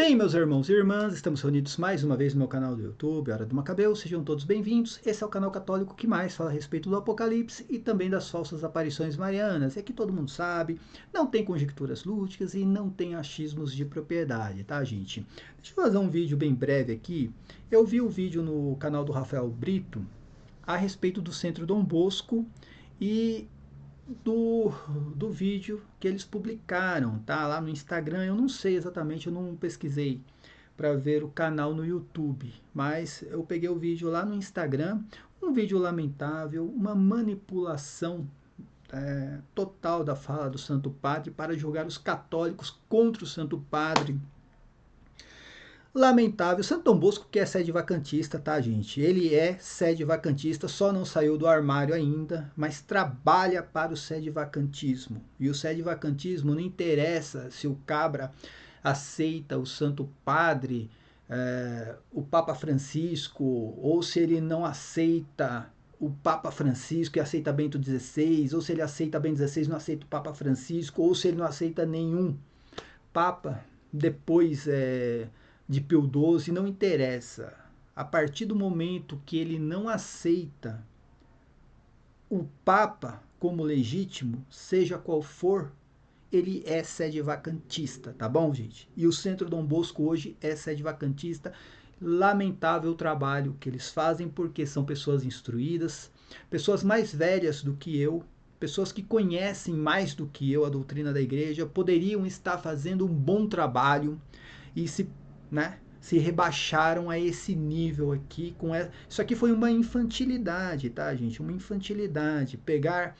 Bem, meus irmãos e irmãs, estamos reunidos mais uma vez no meu canal do YouTube, Hora do Macabeu. Sejam todos bem-vindos. Esse é o canal católico que mais fala a respeito do Apocalipse e também das falsas aparições marianas. E aqui todo mundo sabe, não tem conjecturas lúdicas e não tem achismos de propriedade, tá, gente? Deixa eu fazer um vídeo bem breve aqui. Eu vi o vídeo no canal do Rafael Brito a respeito do Centro Dom Bosco e do vídeo que eles publicaram, tá? Lá no Instagram, eu não sei exatamente, eu não pesquisei para ver o canal no YouTube, mas eu peguei o vídeo lá no Instagram, um vídeo lamentável, uma manipulação total da fala do Santo Padre para julgar os católicos contra o Santo Padre. Lamentável. Santo Dom Bosco, que é sede vacantista, tá, gente? Ele é sede vacantista, só não saiu do armário ainda, mas trabalha para o sede vacantismo. E o sede vacantismo não interessa se o cabra aceita o Santo Padre, o Papa Francisco, ou se ele não aceita o Papa Francisco e aceita Bento XVI, ou se ele aceita Bento XVI e não aceita o Papa Francisco, ou se ele não aceita nenhum Papa depois de Pio XII, não interessa. A partir do momento que ele não aceita o Papa como legítimo, seja qual for, ele é sede vacantista, tá bom, gente? E o Centro Dom Bosco hoje é sede vacantista. Lamentável o trabalho que eles fazem, porque são pessoas instruídas, pessoas mais velhas do que eu, pessoas que conhecem mais do que eu a doutrina da igreja, poderiam estar fazendo um bom trabalho e se rebaixaram a esse nível aqui. Isso aqui foi uma infantilidade, tá, gente? Uma infantilidade. Pegar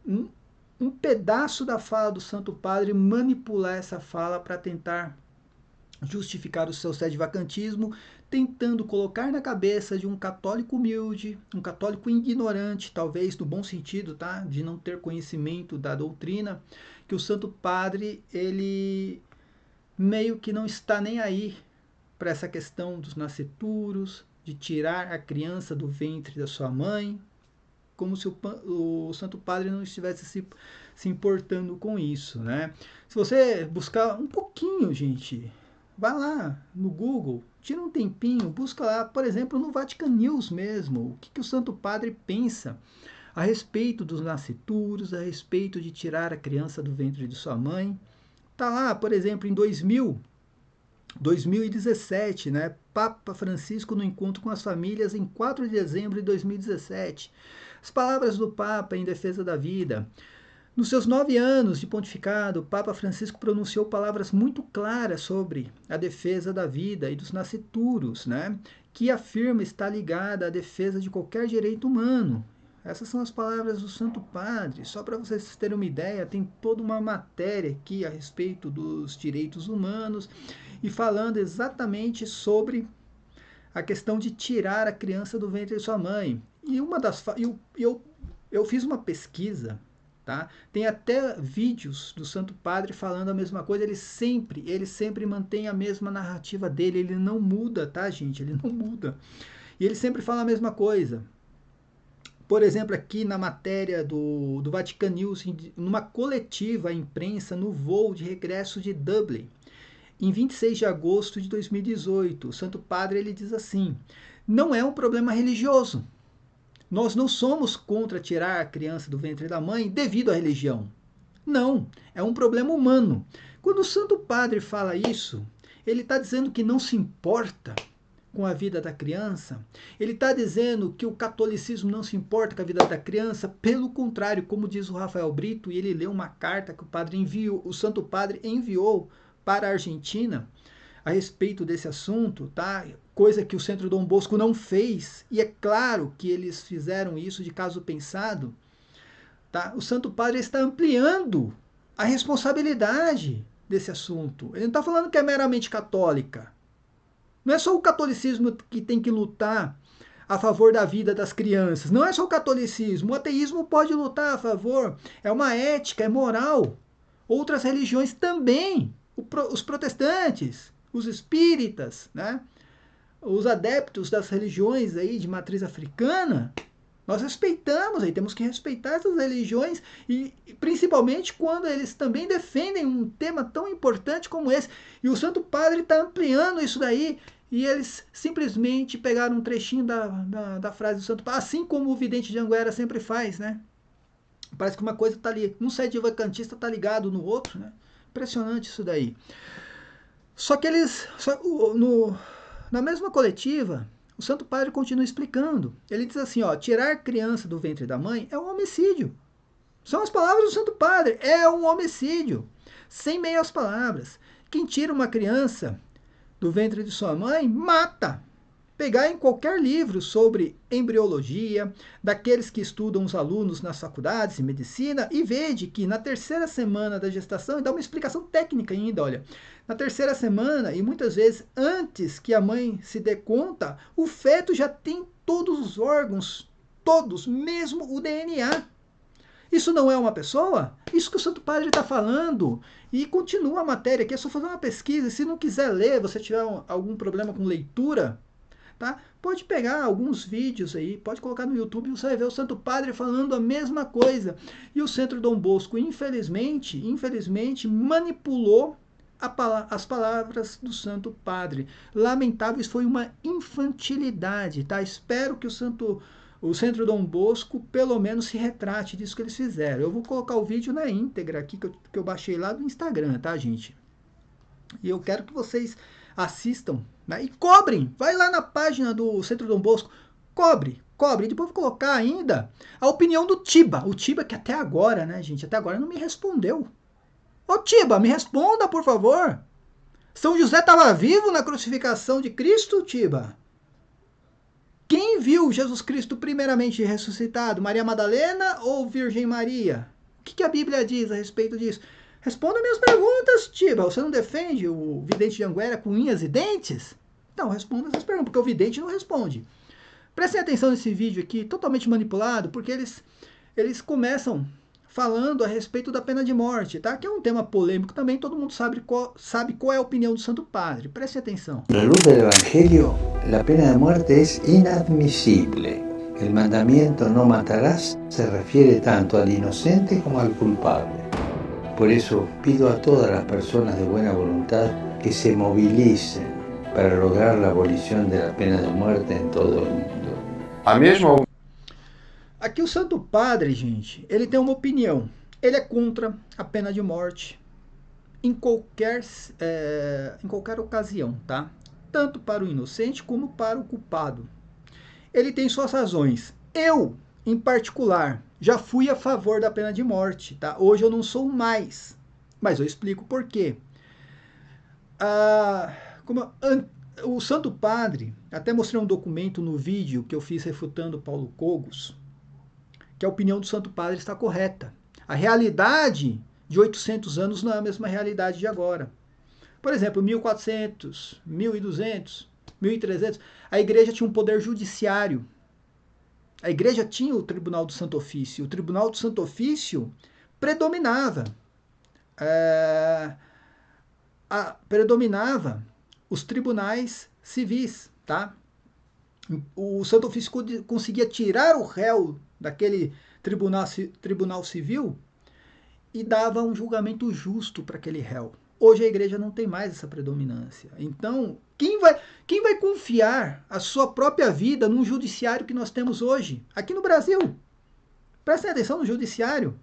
um pedaço da fala do Santo Padre, manipular essa fala para tentar justificar o seu sede-vacantismo, tentando colocar na cabeça de um católico humilde, um católico ignorante, talvez no bom sentido, tá? De não ter conhecimento da doutrina, que o Santo Padre, ele meio que não está nem aí para essa questão dos nasceturos, de tirar a criança do ventre da sua mãe, como se o Santo Padre não estivesse se importando com isso, né? Se você buscar um pouquinho, gente, vai lá no Google, tira um tempinho, busca lá, por exemplo, no Vatican News mesmo, o que o Santo Padre pensa a respeito dos nasceturos, a respeito de tirar a criança do ventre de sua mãe. Tá lá, por exemplo, em 2017, né? Papa Francisco no encontro com as famílias em 4 de dezembro de 2017. As palavras do Papa em defesa da vida. Nos seus 9 anos de pontificado, o Papa Francisco pronunciou palavras muito claras sobre a defesa da vida e dos nasceturos, né? Que afirma estar ligada à defesa de qualquer direito humano. Essas são as palavras do Santo Padre. Só para vocês terem uma ideia, tem toda uma matéria aqui a respeito dos direitos humanos e falando exatamente sobre a questão de tirar a criança do ventre de sua mãe. E eu fiz uma pesquisa, tá? Tem até vídeos do Santo Padre falando a mesma coisa. Ele sempre mantém a mesma narrativa dele. Ele não muda, tá, gente? Ele não muda. E ele sempre fala a mesma coisa. Por exemplo, aqui na matéria do Vatican News, numa coletiva à imprensa no voo de regresso de Dublin, em 26 de agosto de 2018, o Santo Padre ele diz assim: não é um problema religioso. Nós não somos contra tirar a criança do ventre da mãe devido à religião. Não, é um problema humano. Quando o Santo Padre fala isso, ele está dizendo que não se importa com a vida da criança. Ele está dizendo que o catolicismo não se importa com a vida da criança. Pelo contrário, como diz o Rafael Brito, e ele leu uma carta que o Santo Padre enviou para a Argentina a respeito desse assunto, tá? Coisa que o Centro Dom Bosco não fez, e é claro que eles fizeram isso de caso pensado, tá? O Santo Padre está ampliando a responsabilidade desse assunto. Ele não está falando que é meramente católica. Não é só o catolicismo que tem que lutar a favor da vida das crianças. Não é só o catolicismo. O ateísmo pode lutar a favor. É uma ética, é moral. Outras religiões também. Os protestantes, os espíritas, né? Os adeptos das religiões aí de matriz africana Nós respeitamos, aí temos que respeitar essas religiões, e principalmente quando eles também defendem um tema tão importante como esse. E o Santo Padre está ampliando isso daí, e eles simplesmente pegaram um trechinho da frase do Santo Padre, assim como o vidente de Anguera sempre faz, né? Parece que uma coisa está ali, um sede vacantista está ligado no outro, né? Impressionante isso daí. Só que eles, na mesma coletiva, o Santo Padre continua explicando. Ele diz assim, ó, tirar criança do ventre da mãe é um homicídio. São as palavras do Santo Padre, é um homicídio. Sem meias palavras. Quem tira uma criança do ventre de sua mãe, mata. Pegar em qualquer livro sobre embriologia, daqueles que estudam os alunos nas faculdades de medicina, e vede que na terceira semana da gestação, e dá uma explicação técnica ainda, olha, na terceira semana, e muitas vezes antes que a mãe se dê conta, o feto já tem todos os órgãos, todos, mesmo o DNA. Isso não é uma pessoa? Isso que o Santo Padre está falando. E continua a matéria aqui, é só fazer uma pesquisa. Se não quiser ler, você tiver algum problema com leitura, tá? Pode pegar alguns vídeos aí, pode colocar no YouTube e você vai ver o Santo Padre falando a mesma coisa. E o Centro Dom Bosco, infelizmente, manipulou as palavras do Santo Padre. Lamentável, isso foi uma infantilidade, tá? Espero que o Centro Dom Bosco pelo menos se retrate disso que eles fizeram. Eu vou colocar o vídeo na íntegra aqui, que eu baixei lá do Instagram, tá, gente? E eu quero que vocês assistam, né? E cobrem. Vai lá na página do Centro Dom Bosco, cobre. E depois vou colocar ainda a opinião do Tiba. O Tiba que até agora, né, gente, até agora não me respondeu. Ô Tiba, me responda, por favor. São José estava vivo na crucificação de Cristo, Tiba? Quem viu Jesus Cristo primeiramente ressuscitado? Maria Madalena ou Virgem Maria? O que a Bíblia diz a respeito disso? Responda minhas perguntas, Tiba. Você não defende o vidente de Anguera com unhas e dentes? Então, responda essas perguntas, porque o vidente não responde. Prestem atenção nesse vídeo aqui, totalmente manipulado, porque eles começam falando a respeito da pena de morte, tá? Que é um tema polêmico também, todo mundo sabe qual é a opinião do Santo Padre. Prestem atenção. A la luz del Evangelio, la pena de muerte es inadmisible. El mandamiento no matarás se refiere tanto al inocente como al culpable. Por eso pido a todas las personas de buena voluntad que se movilicen para lograr la abolición de la pena de muerte en todo el mundo. A mesma... Aqui o Santo Padre, gente, ele tem uma opinião. Ele é contra a pena de morte em qualquer ocasião, tá? Tanto para o inocente como para o culpado. Ele tem suas razões. Eu, em particular, já fui a favor da pena de morte, tá? Hoje eu não sou mais, mas eu explico por quê. O Santo Padre, até mostrei um documento no vídeo que eu fiz refutando Paulo Cogos, que a opinião do Santo Padre está correta. A realidade de 800 anos não é a mesma realidade de agora. Por exemplo, 1400, 1200, 1300, a igreja tinha um poder judiciário. A igreja tinha o Tribunal do Santo Ofício. O Tribunal do Santo Ofício predominava. Predominava os tribunais civis, tá? O Santo Ofício conseguia tirar o réu daquele tribunal civil e dava um julgamento justo para aquele réu. Hoje a igreja não tem mais essa predominância. Então, quem vai confiar a sua própria vida num judiciário que nós temos hoje, aqui no Brasil? Prestem atenção no judiciário.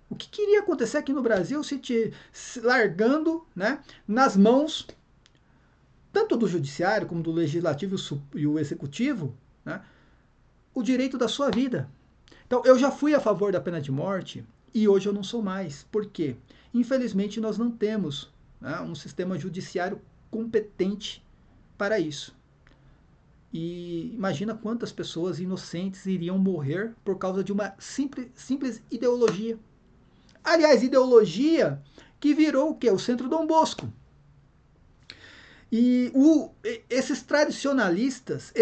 O que iria acontecer aqui no Brasil se largando, né, nas mãos tanto do judiciário como do legislativo e o executivo, né, o direito da sua vida? Então, eu já fui a favor da pena de morte e hoje eu não sou mais. Por quê? Infelizmente, nós não temos, né, um sistema judiciário competente para isso. E imagina quantas pessoas inocentes iriam morrer por causa de uma simples ideologia. Aliás, ideologia que virou o quê? O Centro Dom Bosco. E esses tradicionalistas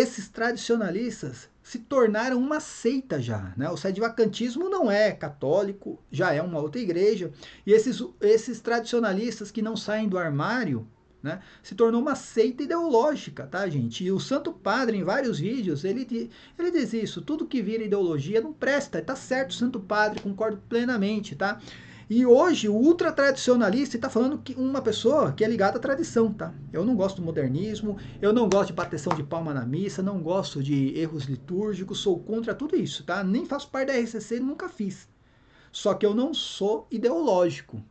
se tornaram uma seita já, né? O sede-vacantismo não é católico, já é uma outra igreja. E esses tradicionalistas que não saem do armário, né? Se tornou uma seita ideológica, tá, gente? E o Santo Padre, em vários vídeos, ele diz isso, tudo que vira ideologia não presta, tá certo, Santo Padre, concordo plenamente, tá? E hoje o ultra-tradicionalista está falando que uma pessoa que é ligada à tradição, tá? Eu não gosto do modernismo, eu não gosto de bateção de palma na missa, não gosto de erros litúrgicos, sou contra tudo isso, tá? Nem faço parte da RCC, nunca fiz. Só que eu não sou ideológico.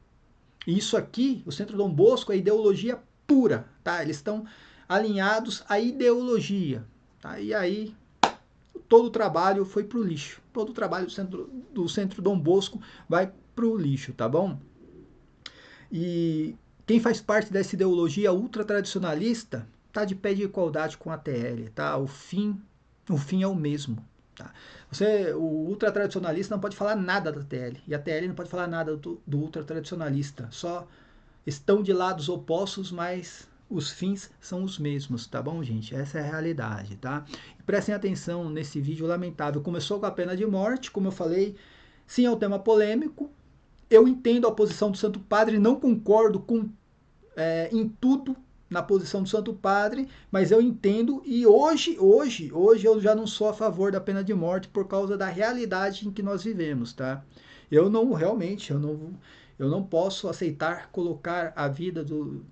Isso aqui, o Centro Dom Bosco, é ideologia pura, tá? Eles estão alinhados à ideologia, tá? E aí todo o trabalho foi para o lixo. Todo o trabalho do Centro Dom Bosco vai para o lixo, tá bom? E quem faz parte dessa ideologia ultra-tradicionalista tá de pé de igualdade com a TL, tá? O fim é o mesmo, tá? O ultra-tradicionalista não pode falar nada da TL, e a TL não pode falar nada do ultra-tradicionalista. Só estão de lados opostos, mas os fins são os mesmos, tá bom, gente? Essa é a realidade, tá? E prestem atenção nesse vídeo lamentável. Começou com a pena de morte, como eu falei, sim, é um tema polêmico. Eu entendo a posição do Santo Padre, não concordo em tudo na posição do Santo Padre, mas eu entendo, e hoje eu já não sou a favor da pena de morte por causa da realidade em que nós vivemos, tá? Eu não posso aceitar colocar a vida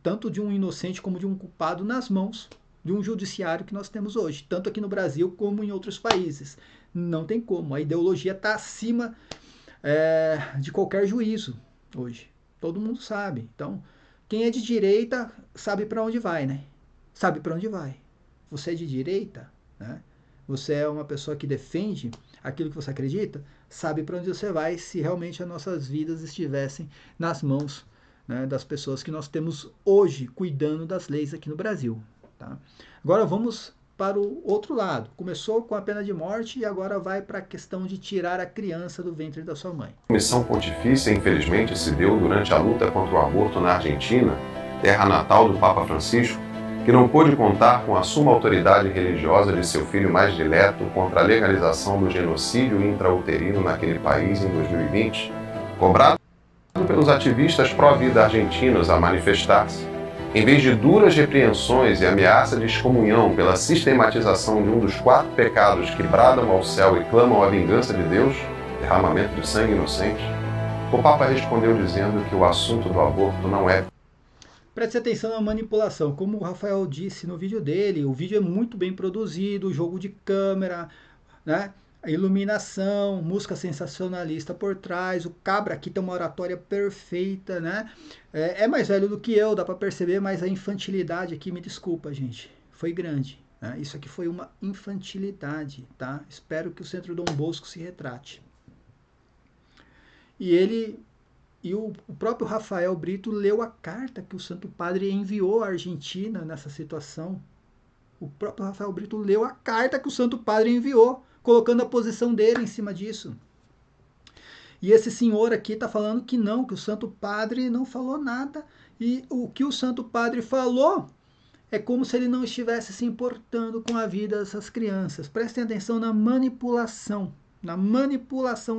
tanto de um inocente como de um culpado nas mãos de um judiciário que nós temos hoje, tanto aqui no Brasil como em outros países. Não tem como, a ideologia está acima de qualquer juízo hoje. Todo mundo sabe. Então, quem é de direita sabe para onde vai, né? Sabe para onde vai. Você é de direita, né? Você é uma pessoa que defende aquilo que você acredita, sabe para onde você vai se realmente as nossas vidas estivessem nas mãos, né, das pessoas que nós temos hoje cuidando das leis aqui no Brasil. Tá? Agora vamos para o outro lado. Começou com a pena de morte e agora vai para a questão de tirar a criança do ventre da sua mãe. A missão pontifícia, infelizmente, se deu durante a luta contra o aborto na Argentina, terra natal do Papa Francisco, que não pôde contar com a suma autoridade religiosa de seu filho mais dileto contra a legalização do genocídio intrauterino naquele país em 2020, cobrado pelos ativistas pró-vida argentinos a manifestar-se. Em vez de duras repreensões e ameaça de excomunhão pela sistematização de um dos 4 pecados que bradam ao céu e clamam a vingança de Deus, derramamento de sangue inocente, o Papa respondeu dizendo que o assunto do aborto não é... Preste atenção na manipulação. Como o Rafael disse no vídeo dele, o vídeo é muito bem produzido, o jogo de câmera, né? A iluminação, música sensacionalista por trás, o cabra aqui tem uma oratória perfeita, né? É mais velho do que eu, dá para perceber, mas a infantilidade aqui, me desculpa, gente, foi grande. Né? Isso aqui foi uma infantilidade, tá? Espero que o Centro Dom Bosco se retrate. E o próprio Rafael Brito leu a carta que o Santo Padre enviou à Argentina nessa situação. O próprio Rafael Brito leu a carta que o Santo Padre enviou, colocando a posição dele em cima disso. E esse senhor aqui está falando que não, que o Santo Padre não falou nada. E o que o Santo Padre falou é como se ele não estivesse se importando com a vida dessas crianças. Prestem atenção na manipulação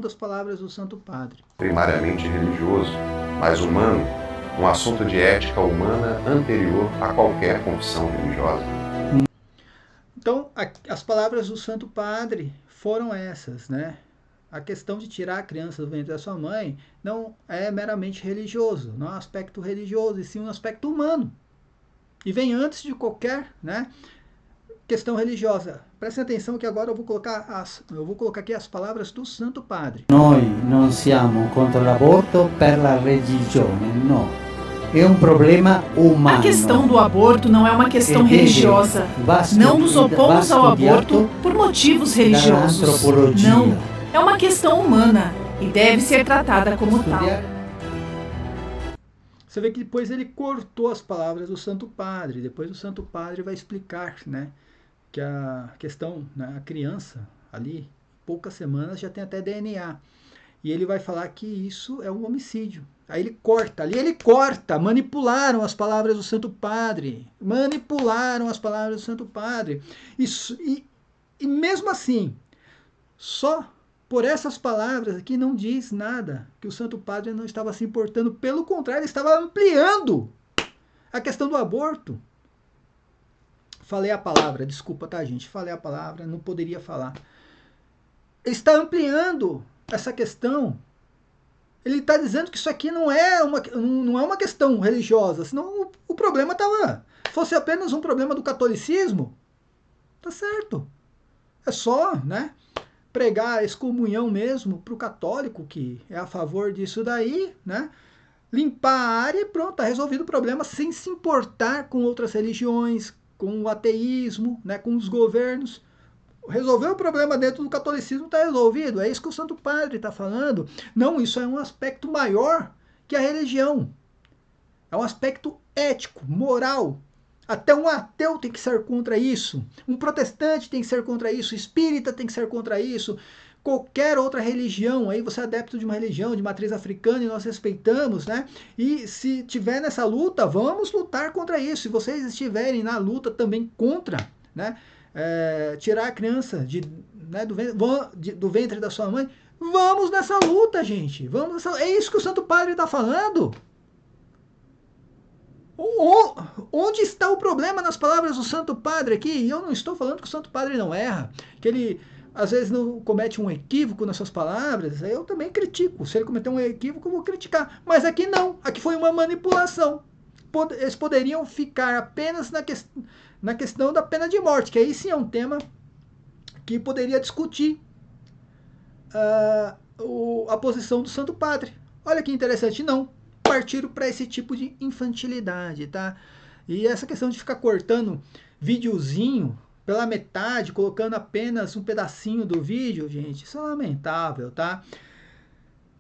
das palavras do Santo Padre. Primariamente religioso, mas humano, um assunto de ética humana anterior a qualquer confissão religiosa. Então, as palavras do Santo Padre foram essas, né? A questão de tirar a criança do ventre da sua mãe não é meramente religioso, não é um aspecto religioso, e sim um aspecto humano. E vem antes de qualquer, né, questão religiosa. Prestem atenção que agora eu vou colocar aqui as palavras do Santo Padre. Noi non siamo contro l'aborto per la religione, no. É um problema humano. A questão do aborto não é uma questão religiosa. Não nos opomos ao aborto por motivos religiosos. Não, é uma questão humana e deve ser tratada como tal. Você vê que depois ele cortou as palavras do Santo Padre. Depois o Santo Padre vai explicar, né, que a questão, né, a criança ali, poucas semanas, já tem até DNA. E ele vai falar que isso é um homicídio. Aí ele corta, manipularam as palavras do Santo Padre. Isso, e mesmo assim, só por essas palavras aqui não diz nada que o Santo Padre não estava se importando. Pelo contrário, ele estava ampliando A questão do aborto, falei a palavra, desculpa, tá, gente? Falei a palavra, não poderia falar. Ele está ampliando essa questão. Ele está dizendo que isso aqui não é uma questão religiosa, senão o problema fosse apenas um problema do catolicismo, tá certo. É só, né, pregar a excomunhão mesmo para o católico, que é a favor disso daí, né, limpar a área e pronto, está resolvido o problema sem se importar com outras religiões, com o ateísmo, né, com os governos. Resolver o problema dentro do catolicismo está resolvido. É isso que o Santo Padre está falando. Não, isso é um aspecto maior que a religião. É um aspecto ético, moral. Até um ateu tem que ser contra isso. Um protestante tem que ser contra isso. Espírita tem que ser contra isso. Qualquer outra religião, aí você é adepto de uma religião de matriz africana e nós respeitamos, né? E se tiver nessa luta, vamos lutar contra isso. Se vocês estiverem na luta também contra, né? Tirar a criança do ventre da sua mãe, vamos nessa luta, gente. É isso que o Santo Padre está falando. Onde está o problema nas palavras do Santo Padre aqui? E eu não estou falando que o Santo Padre não erra, que ele às vezes não comete um equívoco nas suas palavras, eu também critico. Se ele cometer um equívoco, eu vou criticar. Mas aqui não, aqui foi uma manipulação. Eles poderiam ficar apenas na questão da pena de morte, que aí sim é um tema que poderia discutir a posição do Santo Padre. Olha que interessante, não. Partiram para esse tipo de infantilidade, tá? E essa questão de ficar cortando videozinho pela metade, colocando apenas um pedacinho do vídeo, gente, isso é lamentável, tá?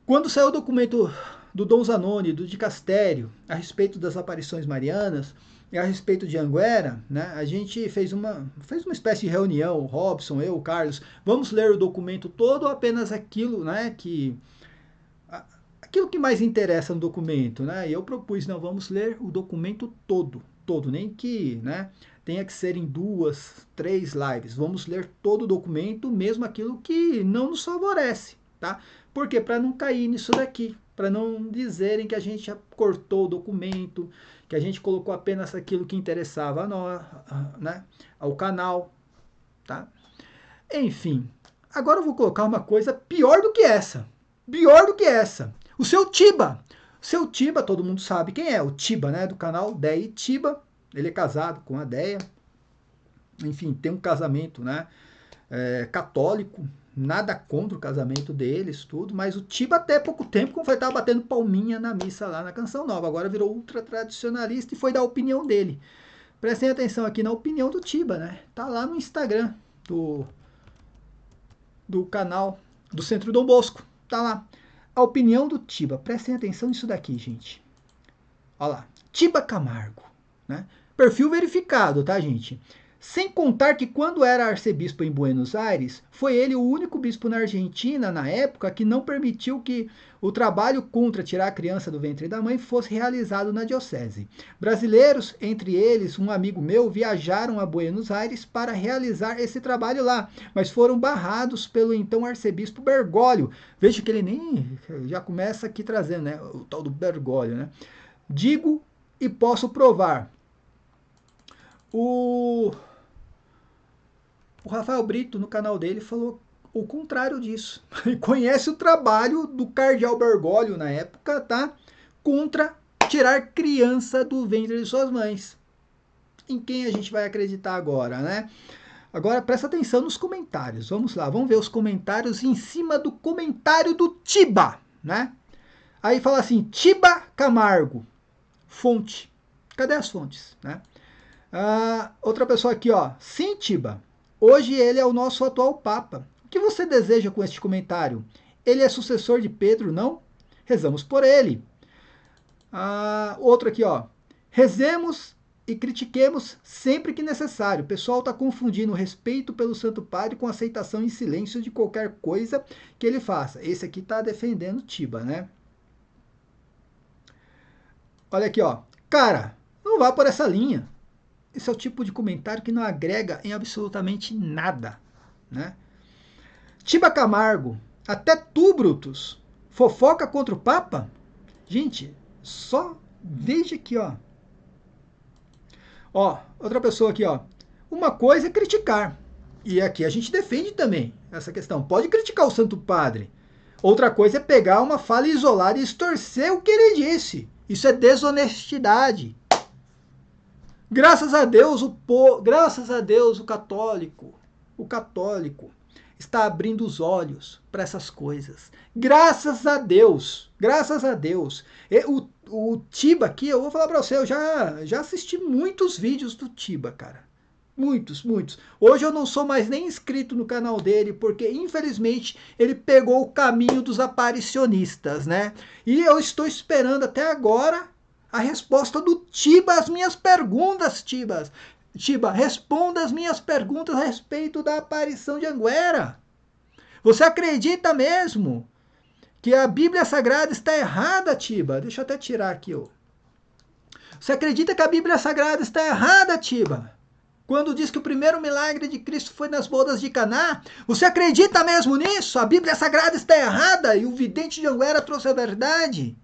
Quando saiu o documento do Dom Zanoni, do Dicastério, a respeito das aparições marianas e a respeito de Anguera, né, a gente fez uma espécie de reunião, o Robson, eu, o Carlos, vamos ler o documento todo ou apenas aquilo, né, aquilo que mais interessa no documento, né? E eu propus, não, vamos ler o documento todo, nem que, né, tenha que ser em 2, 3 lives. Vamos ler todo o documento, mesmo aquilo que não nos favorece, tá? Por quê? Para não cair nisso daqui, para não dizerem que a gente já cortou o documento, que a gente colocou apenas aquilo que interessava a nós, né, ao canal, tá? Enfim, agora eu vou colocar uma coisa pior do que essa. O seu Tiba, todo mundo sabe quem é, o Tiba, né, do canal Deia e Tiba. Ele é casado com a Deia. Enfim, tem um casamento, né, católico. Nada contra o casamento deles, tudo. Mas o Tiba até pouco tempo, como foi, estava batendo palminha na missa lá na Canção Nova. Agora virou ultra tradicionalista e foi dar a opinião dele. Prestem atenção aqui na opinião do Tiba, né? Tá lá no Instagram do canal do Centro Dom Bosco. Tá lá. A opinião do Tiba. Prestem atenção nisso daqui, gente. Olha lá. Tiba Camargo, né? Perfil verificado, tá, gente? Sem contar que quando era arcebispo em Buenos Aires, foi ele o único bispo na Argentina, na época, que não permitiu que o trabalho contra tirar a criança do ventre da mãe fosse realizado na diocese. Brasileiros, entre eles um amigo meu, viajaram a Buenos Aires para realizar esse trabalho lá, mas foram barrados pelo então arcebispo Bergoglio. Veja que ele nem já começa aqui trazendo, né, o tal do Bergoglio, né? Digo e posso provar. O Rafael Brito, no canal dele, falou o contrário disso. Ele conhece o trabalho do cardeal Bergoglio na época, tá? Contra tirar criança do ventre de suas mães. Em quem a gente vai acreditar agora, né? Agora presta atenção nos comentários. Vamos lá, vamos ver os comentários em cima do comentário do Tiba, né? Aí fala assim, Tiba Camargo, fonte. Cadê as fontes, né? Outra pessoa aqui, ó. Sim, Tiba. Hoje ele é o nosso atual Papa. O que você deseja com este comentário? Ele é sucessor de Pedro, não? Rezamos por ele. Outro aqui, ó. Rezemos e critiquemos sempre que necessário. O pessoal está confundindo o respeito pelo Santo Padre com aceitação em silêncio de qualquer coisa que ele faça. Esse aqui está defendendo Tiba, né? Olha aqui, ó. Cara, não vá por essa linha. Esse é o tipo de comentário que não agrega em absolutamente nada, né? Tiba Camargo, até tu, Brutus, fofoca contra o Papa? Gente, só veja aqui, ó. Ó, outra pessoa aqui, ó. Uma coisa é criticar. E aqui a gente defende também essa questão. Pode criticar o Santo Padre. Outra coisa é pegar uma fala isolada e distorcer o que ele disse. Isso é desonestidade. Graças a Deus o católico está abrindo os olhos para essas coisas. Graças a Deus. O Tiba aqui, eu vou falar para você, eu já assisti muitos vídeos do Tiba, cara. Muitos. Hoje eu não sou mais nem inscrito no canal dele, porque infelizmente ele pegou o caminho dos aparicionistas, né? E eu estou esperando até agora a resposta do Tiba às minhas perguntas, Tiba. Tiba, responda as minhas perguntas a respeito da aparição de Anguera. Você acredita mesmo que a Bíblia Sagrada está errada, Tiba? Deixa eu até tirar aqui, ó. Você acredita que a Bíblia Sagrada está errada, Tiba? Quando diz que o primeiro milagre de Cristo foi nas bodas de Caná, você acredita mesmo nisso? A Bíblia Sagrada está errada e o vidente de Anguera trouxe a verdade?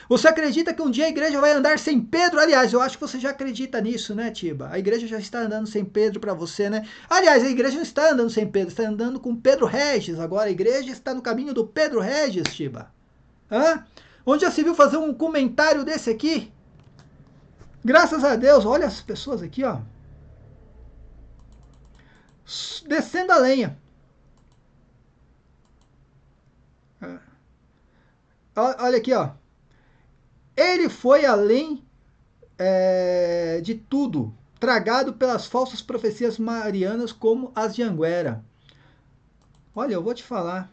Você acredita que um dia a igreja vai andar sem Pedro? Aliás, eu acho que você já acredita nisso, né, Tiba? A igreja já está andando sem Pedro para você, né? Aliás, a igreja não está andando sem Pedro, está andando com Pedro Regis. Agora a igreja está no caminho do Pedro Regis, Tiba. Hã? Onde já se viu fazer um comentário desse aqui? Graças a Deus, olha as pessoas aqui, ó. Descendo a lenha. Olha aqui, ó. Ele foi além de tudo, tragado pelas falsas profecias marianas como as de Anguera. Olha, eu vou te falar.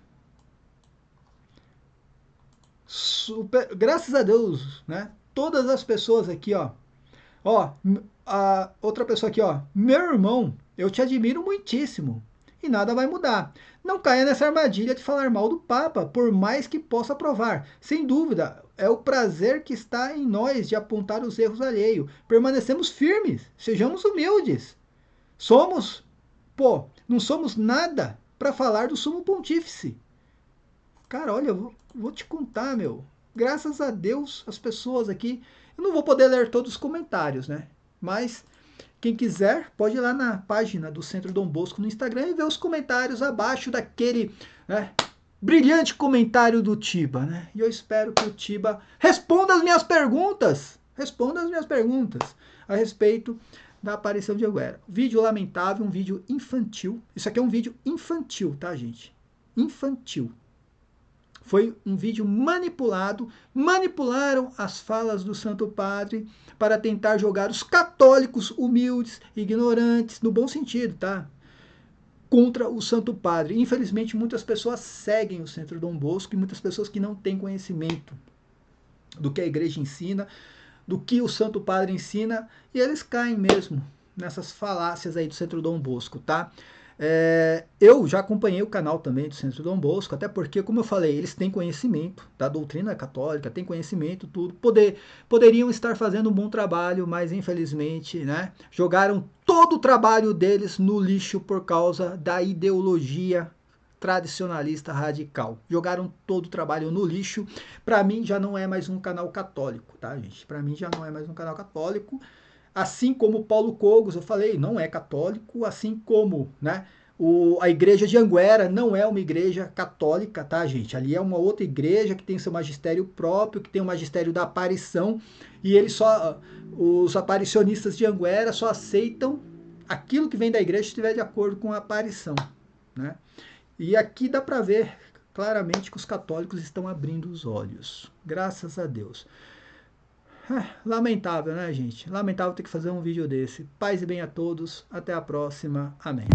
Graças a Deus, né? Todas as pessoas aqui, ó. Ó, a outra pessoa aqui, ó. Meu irmão, eu te admiro muitíssimo. E nada vai mudar. Não caia nessa armadilha de falar mal do Papa, por mais que possa provar. Sem dúvida, é o prazer que está em nós de apontar os erros alheios. Permanecemos firmes, sejamos humildes. Não somos nada para falar do Sumo Pontífice. Cara, olha, eu vou te contar, meu. Graças a Deus, as pessoas aqui... Eu não vou poder ler todos os comentários, né? Mas... quem quiser, pode ir lá na página do Centro Dom Bosco no Instagram e ver os comentários abaixo daquele brilhante comentário do Tiba, né? E eu espero que o Tiba responda as minhas perguntas. A respeito da aparição de Anguera. Vídeo lamentável, um vídeo infantil. Isso aqui é um vídeo infantil, tá, gente? Infantil. Foi um vídeo manipulado, manipularam as falas do Santo Padre para tentar jogar os católicos humildes, ignorantes, no bom sentido, tá? Contra o Santo Padre. Infelizmente, muitas pessoas seguem o Centro Dom Bosco e muitas pessoas que não têm conhecimento do que a igreja ensina, do que o Santo Padre ensina, e eles caem mesmo nessas falácias aí do Centro Dom Bosco, tá? Eu já acompanhei o canal também do Centro Dom Bosco, até porque, como eu falei, eles têm conhecimento da doutrina católica, têm conhecimento, tudo. Poderiam estar fazendo um bom trabalho, mas infelizmente, né, jogaram todo o trabalho deles no lixo por causa da ideologia tradicionalista radical. Jogaram todo o trabalho no lixo. Para mim já não é mais um canal católico, tá, gente? Para mim já não é mais um canal católico. Assim como Paulo Cogos, eu falei, não é católico, assim como, né, a igreja de Anguera não é uma igreja católica, tá, gente? Ali é uma outra igreja que tem seu magistério próprio, que tem o magistério da aparição, e os aparicionistas de Anguera só aceitam aquilo que vem da igreja se estiver de acordo com a aparição, né? E aqui dá para ver claramente que os católicos estão abrindo os olhos, graças a Deus. Lamentável, né, gente? Lamentável ter que fazer um vídeo desse. Paz e bem a todos. Até a próxima. Amém.